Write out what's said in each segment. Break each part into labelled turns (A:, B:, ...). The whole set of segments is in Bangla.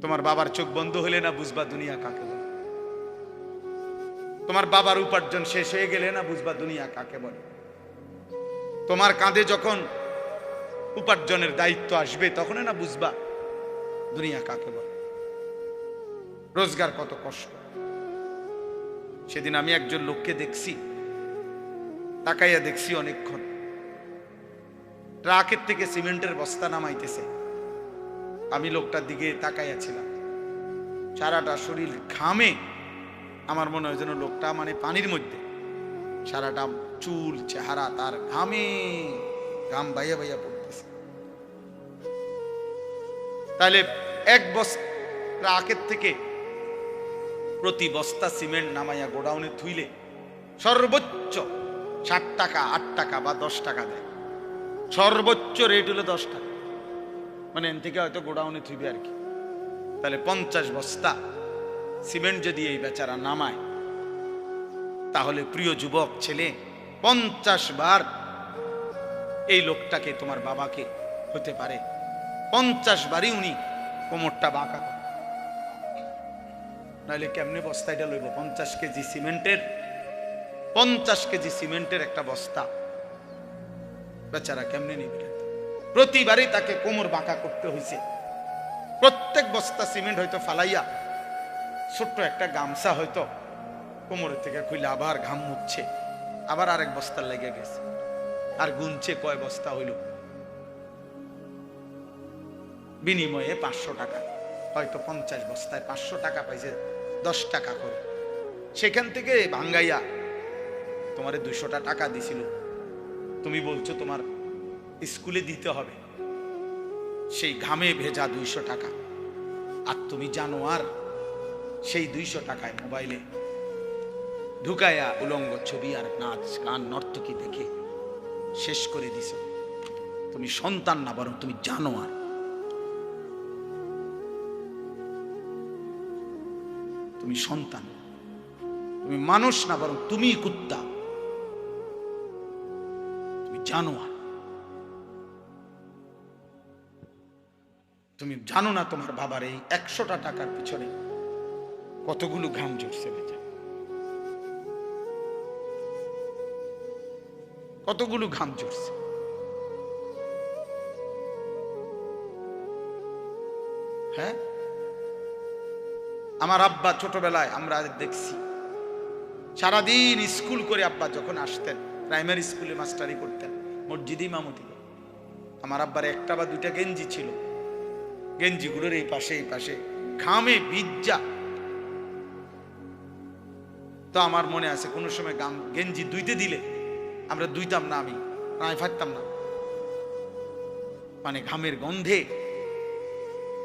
A: তোমার বাবার চোখ বন্ধ হলে না বুঝবা দুনিয়া কাকে বলে। তোমার বাবার উপার্জন শেষ হয়ে গেলে না বুঝবা দুনিয়া কাকে বলে। তোমার কাঁধে যখন উপার্জনের দায়িত্ব আসবে তখন না বুঝবা দুনিয়া কাকে বলে, রোজগার কত কষ্ট। সেদিন আমি একজন লোককে দেখছি, তাকাইয়া দেখছি অনেকক্ষণ, ট্রাকের থেকে সিমেন্টের বস্তা নামাইতেছে। আমি লোকটার দিকে তাকাইয়াছিলাম, সারাটা শরীর ঘামে, আমার মনে হয় যেন লোকটা মানে পানির মধ্যে, সারাটা চুল চেহারা তার ঘামে, ঘাম বাইয়া বাইয়া পড়তেছে। তাহলে এক বস্তা ট্রাকের থেকে প্রতি বস্তা সিমেন্ট নামাইয়া গোডাউনে থুইলে সর্বোচ্চ 60 টাকা 8 টাকা বা 10 টাকা দেয়। সর্বোচ্চ রেট হলো 10 টাকা, মানে এন থেকে হয়তো গোডাউনে থুইবে আর কি। তাহলে 50 বস্তা সিমেন্ট যদি এই বেচারা নামায়, তাহলে প্রিয় যুবক ছেলে 50 বার এই লোকটাকে, তোমার বাবাকে হতে পারে 50 বারই উনি কোমরটা বাঁকা করে। নাহলে কেমনে বস্তাটা লইব? 50 কেজি সিমেন্টের, 50 কেজি সিমেন্টের একটা বস্তা বেচারা কেমনে নিবে? প্রতিবারই তাকে কোমর বাঁকা করতে হয়েছে। প্রত্যেক বস্তা সিমেন্ট হয়তো ফালাইয়া ছোট্ট একটা গামছা হয়তো কোমরের থেকে খুলে আবার ঘাম মুছছে, আবার আরেক বস্তা লেগে গেছে, আর গুনছে কয় বস্তা হইল। বিনিময়ে 500 টাকা, হয়তো 50 বস্তায় 500 টাকা পাইছে, 10 টাকা করে। সেখান থেকে ভাঙ্গাইয়া তোমারে 200 টাকা দিছিল, তুমি বলছো তোমার স্কুলে দিতে হবে, সেই ঘামে ভেজা 200 টাকা। আর তুমি জানো আর সেই 200 টাকায় মোবাইলে ঢুকাইয়া উলঙ্গ ছবি আর নাচ গান নর্তকী দেখে শেষ করে দিছ। তুমি সন্তান না, বরং তুমি জানো আর। তুমি সন্তান, তুমি মানুষ না, বরং তুমি কুত্তা, তুমি জানোয়ার। তুমি জানো না তোমার বাবার এই 100টা টাকার পিছনে কতগুলো ঘাম ঝরছে, বেটা, কতগুলো ঘাম ঝরছে। হ্যাঁ, আমার আব্বা ছোটবেলায় আমরা দেখছি সারাদিন স্কুল করে আব্বা যখন আসতেন, প্রাইমারি স্কুলে মাস্টারি করতেন, মসজিদে ইমামতি। আমার আব্বার একটা বা দুইটা গেঞ্জি ছিল, গেঞ্জিগুলোর এই পাশে এই পাশে ঘামে ভিজা। তো আমার মনে আছে কোনো সময় গেঞ্জি ধুইতে দিলে আমরা ধুইতাম না, আমি প্রায় ফাটতাম না, মানে ঘামের গন্ধে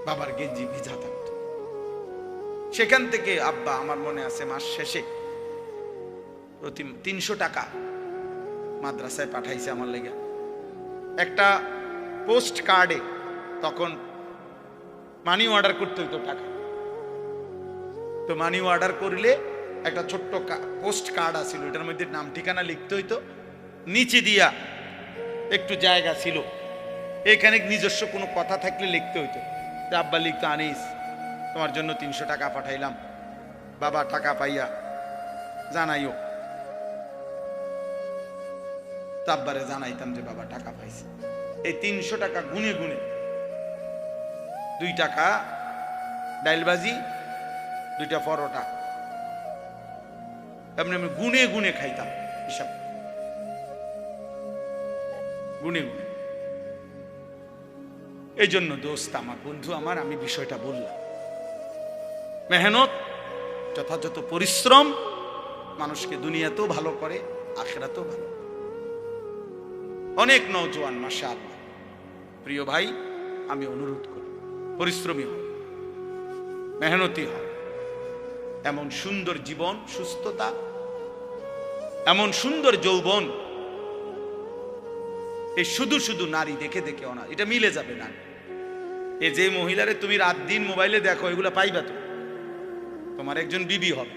A: বাবার গেঞ্জি ভিজা থাকত। সেখান থেকে আব্বা আমার মনে আছে মাস শেষে প্রতি 300 টাকা মাদ্রাসায় পাঠাইছে আমার লেগে। একটা পোস্ট কার্ডে তখন মানি অর্ডার করতে হইতো টাকা, তো মানি অর্ডার করলে একটা ছোট্ট পোস্ট কার্ড আছিল, এটার মধ্যে নাম ঠিকানা লিখতে হইতো, নিচে দিয়া একটু জায়গা ছিল, এখানে নিজস্ব কোনো কথা থাকলে লিখতে হইতো। তো আব্বা লিখতো, আনিস তোমার জন্য 300 টাকা পাঠাইলাম, বাবা টাকা পাইয়া জানাইও। তো আব্বারে জানাইতাম যে বাবা টাকা পাইছে। এই 300 টাকা গুনে গুনে 2 টাকা ডাইলবাজি, 2টা পরোটা, এমনি আমি গুনে গুনে খাইতাম, হিসাব গুনে গুনে। এই জন্য দোস্ত আমার, বন্ধু আমার, আমি বিষয়টা বললাম, মেহনত, যথাযথ পরিশ্রম মানুষকে দুনিয়াতেও ভালো করে, আখিরাতেও ভালো। অনেক নওজোয়ান মাশাআল্লাহ, প্রিয় ভাই, আমি অনুরোধ করি পরিশ্রমী হও, মেহনতি হও। এমন সুন্দর জীবন, সুস্থতা, এমন সুন্দর যৌবন, এই শুধু শুধু নারী দেখে দেখে না, এটা মিলে যাবে না। এ যে মহিলারে তুমি রাত দিন মোবাইলে দেখো, এগুলা পাইবা তো, তোমার একজন বিবি হবে,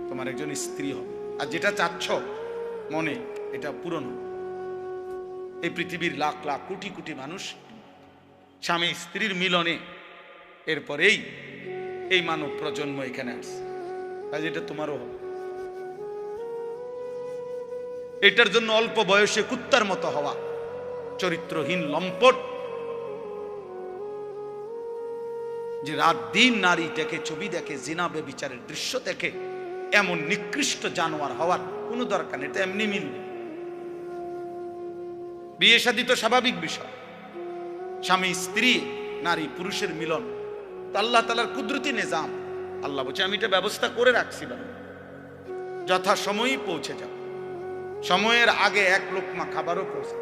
A: তোমার একজন স্ত্রী হবে। আর যেটা চাচ্ছ মনে, এটা পূরণ হবে। এই পৃথিবীর লাখ লাখ কোটি কোটি মানুষ স্বামী স্ত্রীর মিলনে এরপরেই এই মানব প্রজন্ম এখানে আসছে। কাজ এটা তোমারও হবে। এটার জন্য অল্প বয়সে কুত্তার মতো হওয়া, চরিত্রহীন লম্পট, যে রাত দিন নারী দেখে, ছবি দেখে, জিনা ব্যভিচারের দৃশ্য দেখে, এমন নিকৃষ্ট জানোয়ার হওয়ার কোনো দরকার নেই। এটা এমনি মিলবে। বিয়ে শাদী তো স্বাভাবিক বিষয়, স্বামী স্ত্রী, নারী পুরুষের মিলন তো আল্লাহ তাআলার কুদরতি নিজাম। আল্লাহ বলছে আমি এটা ব্যবস্থা করে রাখছি, যথা সময়ই পৌঁছে যাও। সময়ের আগে এক লোকমা খাবারও পৌঁছে।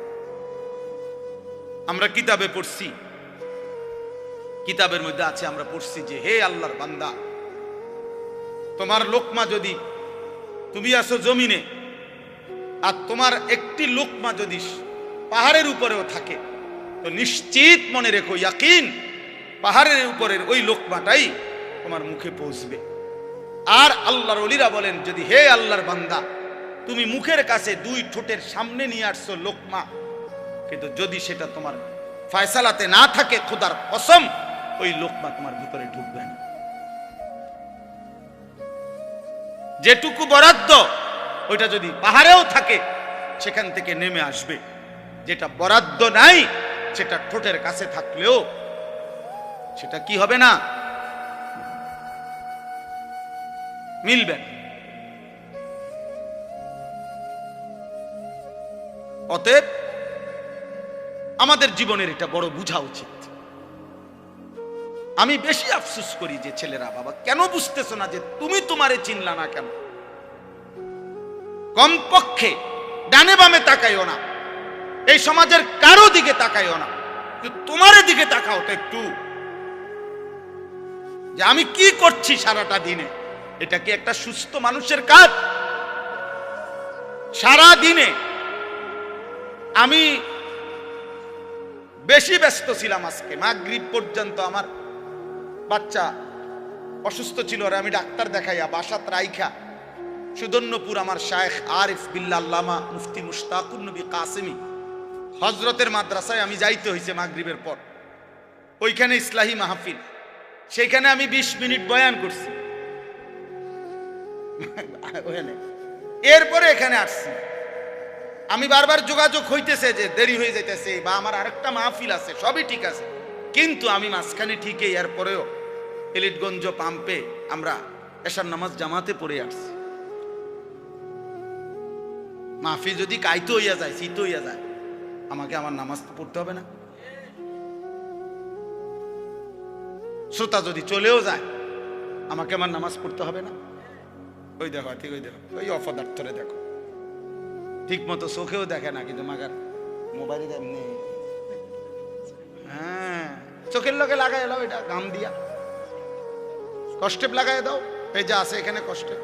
A: আমরা কিতাবে পড়ছি, কিতাবের মধ্যে আছে, আমরা পড়ছি যে হে আল্লাহর বান্দা, তোমার লোকমা যদি, তুমি আসো জমিনে, আর তোমার একটি লোকমা যদি পাহাড়ের উপরেও থাকে, তো নিশ্চিত মনে রেখো, ইয়াকিন, পাহাড়ের উপরের ওই লোকমাটাই তোমার মুখে পৌঁছবে। আর আল্লাহর ওলিরা বলেন, যদি হে আল্লাহর বান্দা, তুমি মুখের কাছে দুই ঠোঁটের সামনে নিয়ে আসছো লোকমা, কিন্তু যদি সেটা তোমার ফয়সালাতে না থাকে, খোদার কসম ওই লোকমা তোমার ভিতরে ঢুকবে না। যেটুকু বরাদ্দ ওইটা যদি পাহাড়েও থাকে, সেখান থেকে নেমে আসবে। যেটা বরাদ্দ নাই, সেটা ঠোঁটের কাছে থাকলেও সেটা কি হবে না, মিলবে। অতএব আমাদের জীবনের এটা বড় বুঝা উচিত। আমি বেশি আফসোস করি যে ছেলেরা, বাবা কেন বুঝতেছো না যে তুমি তোমারে চিনলা না কেন? কমপক্ষে ডানে বামে তাকাইও না, এই সমাজের কারো দিকে তাকাইও না, তোমার দিকে তাকাও তো একটু, যে আমি কি করছি সারাটা দিনে। এটা কি একটা সুস্থ মানুষের কাজ? সারা দিনে আমি বেশি ব্যস্ত ছিলাম। আজকে মাগরিব পর্যন্ত আমার বাচ্চা অসুস্থ ছিল, আর আমি ডাক্তার দেখাইয়া বাসাত রাইখা সুদন্যপুর আমার শায়েখ আরিফ বিল্লাহ আল্লামা মুফতি মুশতাকুর নবী কাসেমি হজরতের মাদ্রাসায় আমি যাইতে হয়েছে মাগরিবের পর। ওইখানে ইসলাহি মাহফিল, সেখানে আমি 20 মিনিট বয়ান করছি। এরপরে এখানে আসছি। আমি বারবার যোগাযোগ হইতেছে যে দেরি হয়ে যাইতেছে, বা আমার আরেকটা মাহফিল আছে, সবই ঠিক আছে, কিন্তু আমি মাঝখানে ঠিকই এরপরেও এলিটগঞ্জ পাম্পে আমরা এশার নামাজ জামাতে পড়ে আসছি। মাহফিল যদি কাইতে হইয়া যায়, শীত হইয়া যায়, আমাকে আমার নামাজ তো পড়তে হবে না? শ্রোতা যদি চলেও যায়, আমাকে আমার নামাজ পড়তে হবে না? ওই দেখো, ঠিক ওই দেখো, ওই অপদার্থরে দেখো, ঠিক মতো চোখেও দেখে না, কিন্তু মাগার মোবাইলে এমনি, হ্যাঁ চোখের লোকে লাগাই এলাও, এটা গাম দিয়া কষ্টেপ লাগাই দাও, এই যে আছে এখানে কষ্টে।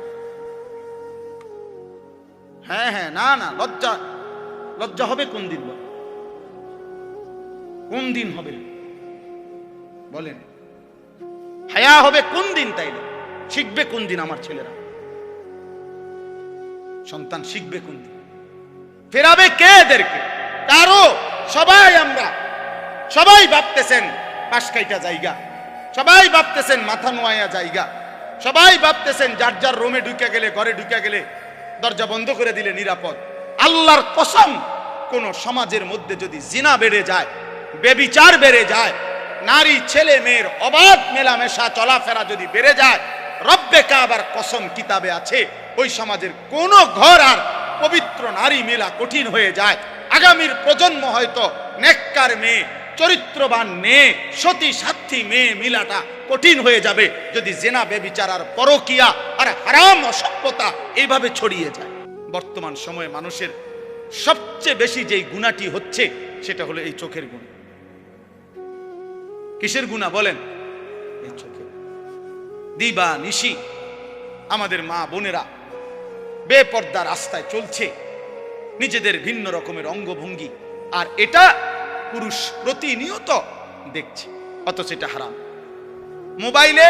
A: হ্যাঁ হ্যাঁ, না না, লজ্জা, লজ্জা হবে কোন দিন? কোন দিন হবে বলেন? হায়া হবে কোন দিন? তাইলে শিখবে কোন দিন আমার ছেলেরা? সন্তান শিখবে কোন দিন? ফেরাবে কে এদেরকে? কারো। সবাই আমরা সবাই ভাবতেছেন পাশ কাইটা জায়গা, সবাই ভাবতেছেন মাথা নোয়া জায়গা, সবাই ভাবতেছেন যার যার রুমে ঢুকে গেলে, ঘরে ঢুকে গেলে দরজা বন্ধ করে দিলে নিরাপদ। আল্লাহর কসম, কোন সমাজের মধ্যে যদি জিনা বেড়ে যায়, বেবিচার বেড়ে যায়, নারী ছেলে মেয়ের অবাধ মেলামেশা চলাফেরা যদি বেড়ে যায়, রব্বে কাবার কসম কিতাবে আছে, ওই সমাজের কোন ঘর আর পবিত্র নারী মেলা কঠিন হয়ে যায়। আগামীর প্রজন্ম হয়তো নেককার মেয়ে, চরিত্রবান মেয়ে, সতী সাথী মেয়ে মিলাটা কঠিন হয়ে যাবে যদি জেনা বেবিচার আর পরকিয়া আর হারাম অসভ্যতা এইভাবে ছড়িয়ে যায়। বর্তমান সময়ে মানুষের সবচেয়ে বেশি যেই গুণাটি হচ্ছে, সেটা হলো এই চোখের গুণ। কিসের গুণা বলেন? এই চোখের। দিবা নিশি আমাদের মা বোনেরা বেপর্দা রাস্তায় চলছে, নিজেদের ভিন্ন রকমের অঙ্গভঙ্গি, আর এটা পুরুষ প্রতিনিয়ত দেখছে, অথচ এটা হারাম। মোবাইলে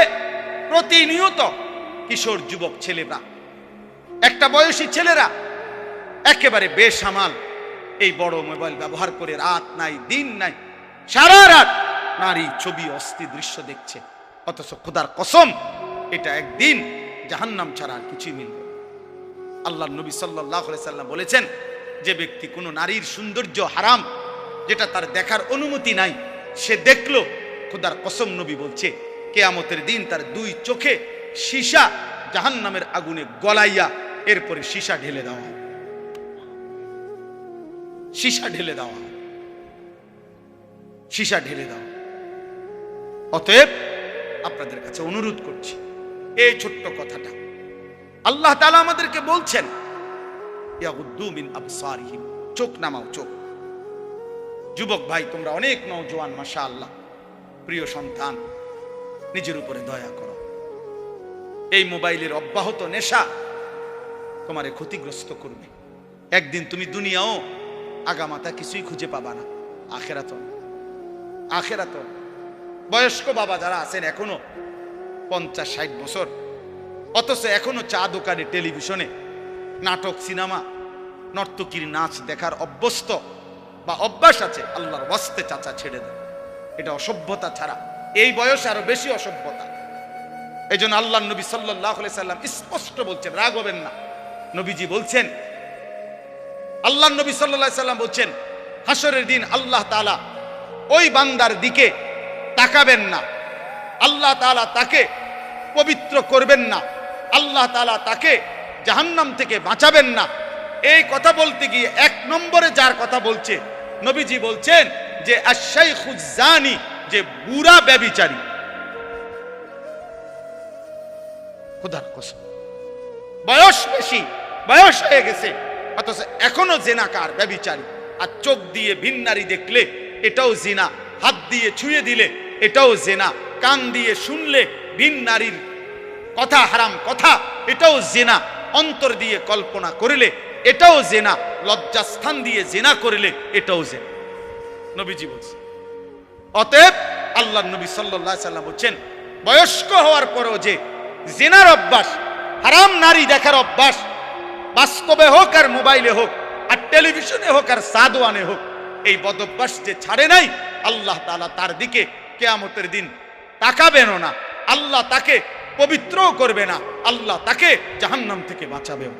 A: প্রতিনিয়ত কিশোর যুবক ছেলেরা, একটা বয়সী ছেলেরা একেবারে বেসামাল এই বড় মোবাইল ব্যবহার করে রাত নাই দিন নাই সারা রাত নারী ছবি অস্থির দৃশ্য দেখছে। অথচ খোদার কসম এটা একদিন জাহান্নাম ছাড়া আর কিছুই মিলবে না। আল্লাহর নবী সাল্লাল্লাহু আলাইহি সাল্লাম বলেছেন, যে ব্যক্তি কোনো নারীর সৌন্দর্য হারাম, যেটা তার দেখার অনুমতি নাই, সে দেখলো, খোদার কসম নবী বলছে কিয়ামতের দিন তার দুই চোখে সীসা জাহান্নামের আগুনে গলাইয়া এরপরে সীসা ঢেলে দেওয়া হয়, সীসা ঢেলে দেওয়া হয়, সীসা ঢেলে দেওয়া। অতএব আপনাদের কাছে অনুরোধ করছি, এই ছোট্ট কথাটা আল্লাহ তাআলা আমাদেরকে বলছেন, ইয়াগুদ্দু মিন আবসারিহিম, চোখ নামাও, চোখ। যুবক ভাই, তোমরা অনেক নওজোয়ান, মাশাআল্লাহ, প্রিয় সন্তান, নিজের উপরে দয়া করো। এই মোবাইলের অব্যাহত নেশা তোমারে ক্ষতিগ্রস্ত করবে। একদিন তুমি দুনিয়াও আগামাতা কিছুই খুঁজে পাবা না, আখেরাত আখেরাত। বয়স্ক বাবা যারা আছেন এখনো 50-60 বছর, অথচ এখনো চা দোকানে, টেলিভিশনে নাটক, সিনেমা, নর্তকীর নাচ দেখার অভ্যস্ত বা অভ্যাস আছে, আল্লাহর ওয়াস্তে চাচা ছেড়ে দেন। এটা অসভ্যতা ছাড়া এই বয়সে আরো বেশি অসভ্যতা। এই জন্য আল্লাহ নবী সাল্লাল্লাহু আলাইহি সাল্লাম স্পষ্ট বলছেন, রাগ হবেন না, নবীজি বলছেন, আল্লাহ নবী সাল্লাল্লাহু আলাইহি সাল্লাম বলছেন, হাসরের দিন আল্লাহ তাআলা ওই বান্দার দিকে তাকাবেন না, আল্লাহ তাআলা তাকে পবিত্র করবেন না, আল্লাহ তাআলা তাকে জাহান্নাম থেকে বাঁচাবেন না। এই কথা বলতে গিয়ে 1 নম্বরে যার কথা বলছে, নবীজি বলছেন যে আশ-শাইখুজ জানি, যে বুড়া ব্যভিচারী। খোদার কসম, বয়স বেশি, বয়স হয়ে গেছে, অথচ এখনো জিনাকার, ব্যভিচারী। আর চোখ দিয়ে ভিন নারী দেখলে এটাও জিনা, হাত দিয়ে ছুঁয়ে দিলে এটাও জিনা, কান দিয়ে শুনলে ভিন নারীর কথা, হারাম কথা, এটাও জিনা, অন্তর দিয়ে কল্পনা করলে এটাও জিনা, লজ্জাস্থান দিয়ে জিনা করলে এটাও জিনা, নবীজি বলছেন। অতএব আল্লাহর নবী সাল্লাল্লাহু আলাইহি সাল্লাম বলছেন, বয়স্ক হওয়ার পরেও যে জিনার অভ্যাস, হারাম নারী দেখার অভ্যাস, বাস্তবে হোক আর মোবাইলে হোক আর টেলিভিশনে হোক আর সাদওয়ানে হোক, এই বদঅভ্যাস যে ছাড়ে নাই, আল্লাহ তাআলা তার দিকে কিয়ামতের দিন তাকাবেনও না, আল্লাহ তাকে পবিত্রও করবে না, আল্লাহ তাকে জাহান্নাম থেকে বাঁচাবেও।